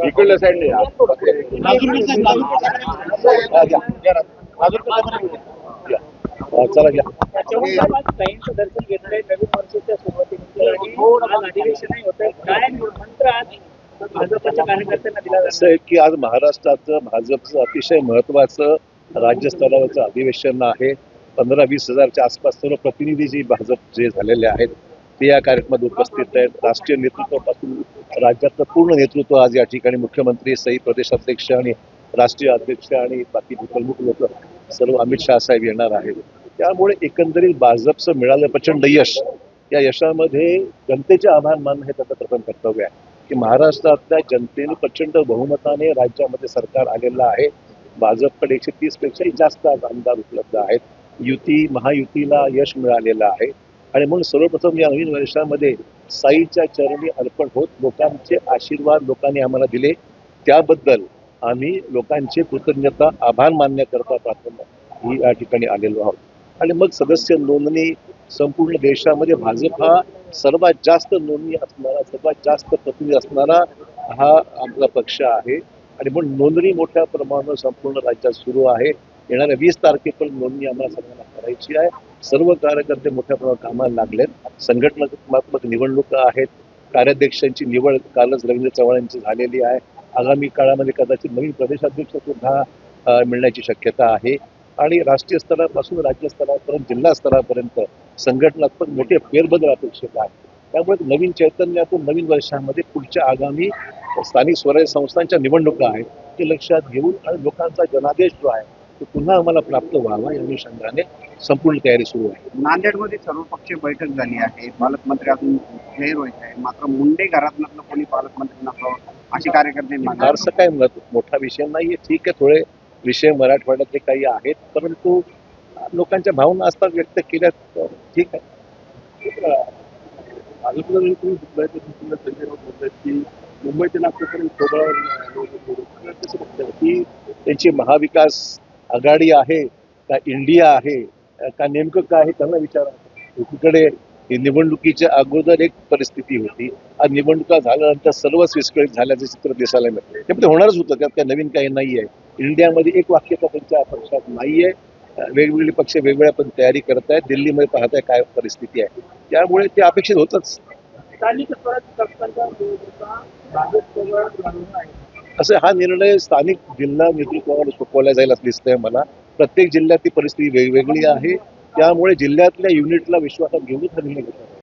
इकडल्या साईडने चला घ्या. ताईंचं दर्शन घेतलंय नवीन वर्षाच्या सुरुवातीला आज अधिवेशनही होतंय. काय मंत्र आज भाजपच्या कार्यकर्त्यांना दिला असं आहे की आज महाराष्ट्राचं भाजपचं अतिशय महत्वाचं राज्यस्तरावरचं अधिवेशन आहे. 15-20 हजारच्या आसपास सर्व प्रतिनिधी जे भाजप जे झालेले आहेत ते या कार्यक्रमात उपस्थित आहेत. राष्ट्रीय नेतृत्वापासून राज्यातलं पूर्ण नेतृत्व आज या ठिकाणी मुख्यमंत्री सहित प्रदेशाध्यक्ष आणि राष्ट्रीय अध्यक्ष आणि बाकी प्रमुख लोक सर्व अमित शहा साहेब येणार आहेत. त्यामुळे एकंदरीत भाजपचं मिळालं प्रचंड यश. या यशामध्ये जनतेचे आभार मानणं हे त्याचं प्रथम कर्तव्य आहे की महाराष्ट्रातल्या जनतेने प्रचंड बहुमताने राज्यामध्ये सरकार आलेलं आहे. भाजपकडे 130 पेक्षाही जास्त आज आमदार उपलब्ध आहेत. युती महायुतीला यश मिळालेलं आहे आणि म्हणून सर्वप्रथम या नवीन वर्षामध्ये साईच्या चरणी अर्पण होत लोकांचे आशीर्वाद लोकांनी आम्हाला दिले त्याबद्दल आम्ही लोकांचे कृतज्ञता आभार मानण्याकरता प्रार्थना ही या ठिकाणी आलेलो आहोत. आणि मग सदस्य नोंदणी संपूर्ण देशामध्ये भाजप हा सर्वात जास्त नोंदणी असणारा सर्वात जास्त प्रतिनिधी असणारा हा आपला पक्ष आहे आणि म्हणून नोंदणी मोठ्या प्रमाणावर संपूर्ण राज्यात सुरू आहे. येणाऱ्या 20 तारखेपर्यंत नोंदणी आम्हाला सगळ्यांना करायची आहे. सर्व कार्यकर्ते मोठ्या प्रमाणात कामाला लागलेत. संघटनात्मक निवडणुका आहेत. कार्याध्यक्षांची निवड कालच रवींद्र चव्हाण यांची झालेली आहे. आगामी काळामध्ये कदाचित नवीन प्रदेशाध्यक्ष सुद्धा मिळण्याची शक्यता आहे आणि राष्ट्रीय स्तरापासून राज्य स्तरापर्यंत जिल्हा स्तरापर्यंत संघटनात्मक मोठे फेरबदल अपेक्षित आहे. त्यामुळे नवीन चैतन्यातून नवीन वर्षामध्ये पुढच्या आगामी स्थानिक स्वराज्य संस्थांच्या निवडणुका आहेत ते लक्षात घेऊन आणि लोकांचा जनादेश जो आहे तो पुन्हा आम्हाला प्राप्त व्हावा या अनुषंगाने संपूर्ण तयारी सुरू आहे. नांदेडमध्ये सर्वपक्षीय बैठक झाली आहे. पालकमंत्री अजून जाहीर व्हायचे आहे मात्र मुंडे घरातलं कोणी पालकमंत्री नसावं अशी कार्यकर्ते फारसं काय मोठा विषय नाहीये. ठीक आहे थोडे विषय मराठवाड्यातले काही आहेत परंतु लोकांच्या भावना असतात व्यक्त केल्या ठीक आहे. की मुंबई ते नागपूरपर्यंत की त्यांची महाविकास आघाडी आहे का इंडिया आहे का नेमकं काय आहे त्यांना विचारा. एकीकडे निवडणुकीच्या अगोदर एक परिस्थिती होती. आज निवडणुका झाल्यानंतर सर्वच विस्कळीत झाल्याचं चित्र दिसायला मिळतं. त्यामुळे होणारच होतं त्यात काय नवीन काही नाहीये. इंडियामध्ये एक वाक्यता त्यांच्या पक्षात नाहीये. वेगवेगळे पक्ष वेगवेगळ्या पण तयारी करत आहेत. दिल्लीमध्ये पाहताय काय परिस्थिती आहे त्यामुळे ते अपेक्षित होतच. असं हा निर्णय स्थानिक जिल्हा नेतृत्वावर सोपवला जाईल असं दिसतंय मला. प्रत्येक जिल्ह्यातली परिस्थिती वेगवेगळी आहे त्यामुळे जिल्ह्यातल्या युनिटला विश्वासात घेऊनच हा निर्णय घेतला.